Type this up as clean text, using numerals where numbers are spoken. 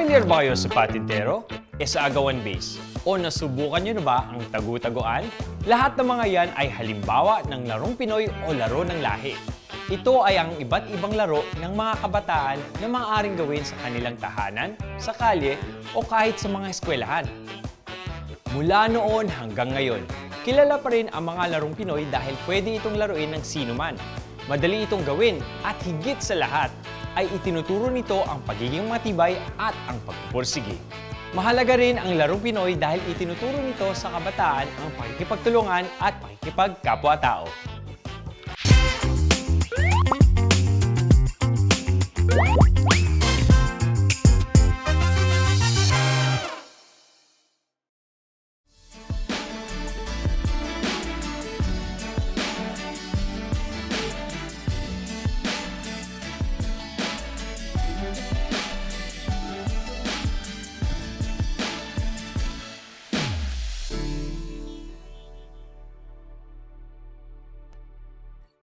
Pamilyar ba kayo sa patintero? Sa agawan base? O nasubukan nyo na ba ang tagu-taguan? Lahat ng mga yan ay halimbawa ng larong Pinoy o laro ng lahi. Ito ay ang iba't ibang laro ng mga kabataan na maaaring gawin sa kanilang tahanan, sa kalye, o kahit sa mga eskwelahan. Mula noon hanggang ngayon, kilala pa rin ang mga larong Pinoy dahil pwede itong laruin ng sino man. Madali itong gawin at higit sa lahat ay itinuturo nito ang pagiging matibay at ang pagpupursige. Mahalaga rin ang larong Pinoy dahil itinuturo nito sa kabataan ang pakikipagtulungan at pakikipagkapwa-tao.